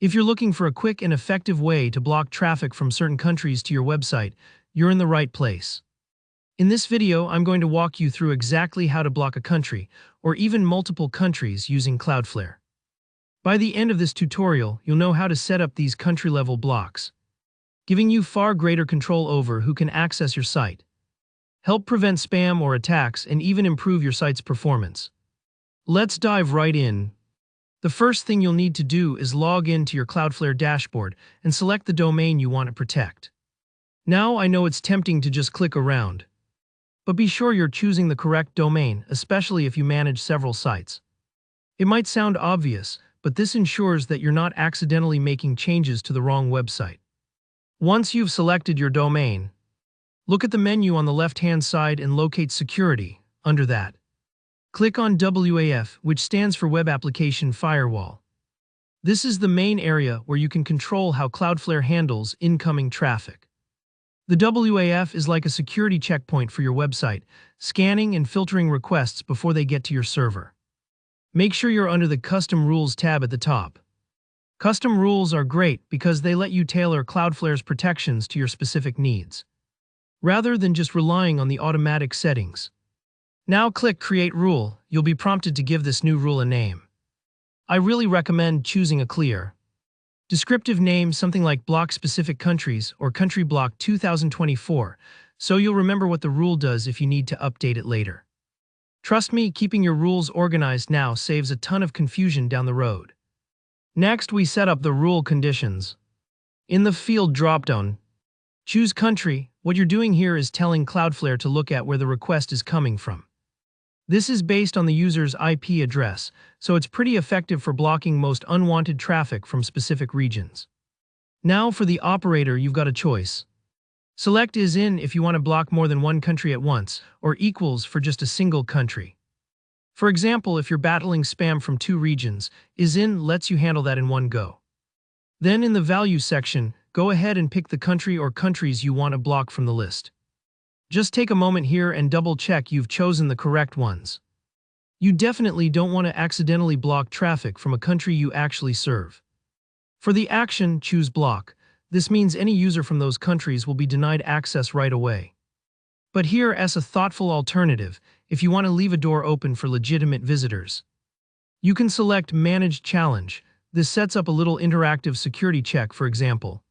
If you're looking for a quick and effective way to block traffic from certain countries to your website, you're in the right place. In this video, I'm going to walk you through exactly how to block a country, or even multiple countries using Cloudflare. By the end of this tutorial, you'll know how to set up these country-level blocks, giving you far greater control over who can access your site, help prevent spam or attacks, and even improve your site's performance. Let's dive right in. The first thing you'll need to do is log in to your Cloudflare dashboard and select the domain you want to protect. Now I know it's tempting to just click around, but be sure you're choosing the correct domain, especially if you manage several sites. It might sound obvious, but this ensures that you're not accidentally making changes to the wrong website. Once you've selected your domain, look at the menu on the left-hand side and locate Security. Under that, click on WAF, which stands for Web Application Firewall. This is the main area where you can control how Cloudflare handles incoming traffic. The WAF is like a security checkpoint for your website, scanning and filtering requests before they get to your server. Make sure you're under the Custom Rules tab at the top. Custom rules are great because they let you tailor Cloudflare's protections to your specific needs, rather than just relying on the automatic settings. Now click Create Rule. You'll be prompted to give this new rule a name. I really recommend choosing a clear, descriptive name, something like Block Specific Countries or Country Block 2024, so you'll remember what the rule does if you need to update it later. Trust me, keeping your rules organized now saves a ton of confusion down the road. Next, we set up the rule conditions. In the field dropdown, choose Country. What you're doing here is telling Cloudflare to look at where the request is coming from. This is based on the user's IP address, so it's pretty effective for blocking most unwanted traffic from specific regions. Now for the operator, you've got a choice. Select is in if you want to block more than one country at once, or equals for just a single country. For example, if you're battling spam from 2 regions, is in lets you handle that in one go. Then in the value section, go ahead and pick the country or countries you want to block from the list. Just take a moment here and double-check you've chosen the correct ones. You definitely don't want to accidentally block traffic from a country you actually serve. For the action, choose Block. This means any user from those countries will be denied access right away. But here as a thoughtful alternative, if you want to leave a door open for legitimate visitors, you can select Manage Challenge. This sets up a little interactive security check, for example.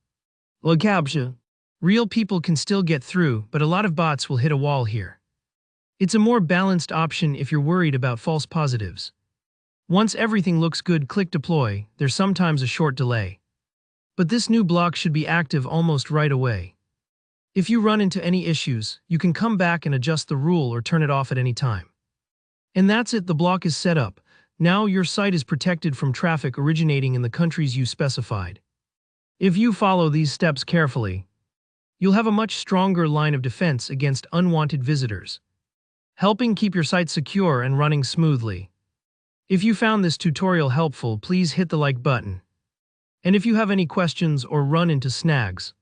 Captcha. Real people can still get through, but a lot of bots will hit a wall here. It's a more balanced option if you're worried about false positives. Once everything looks good, click Deploy. There's sometimes a short delay, but this new block should be active almost right away. If you run into any issues, you can come back and adjust the rule or turn it off at any time. And that's it, the block is set up. Now your site is protected from traffic originating in the countries you specified. If you follow these steps carefully, you'll have a much stronger line of defense against unwanted visitors, helping keep your site secure and running smoothly. If you found this tutorial helpful, please hit the like button. And if you have any questions or run into snags,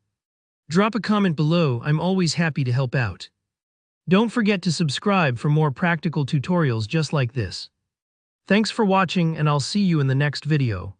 drop a comment below. I'm always happy to help out. Don't forget to subscribe for more practical tutorials just like this. Thanks for watching, and I'll see you in the next video.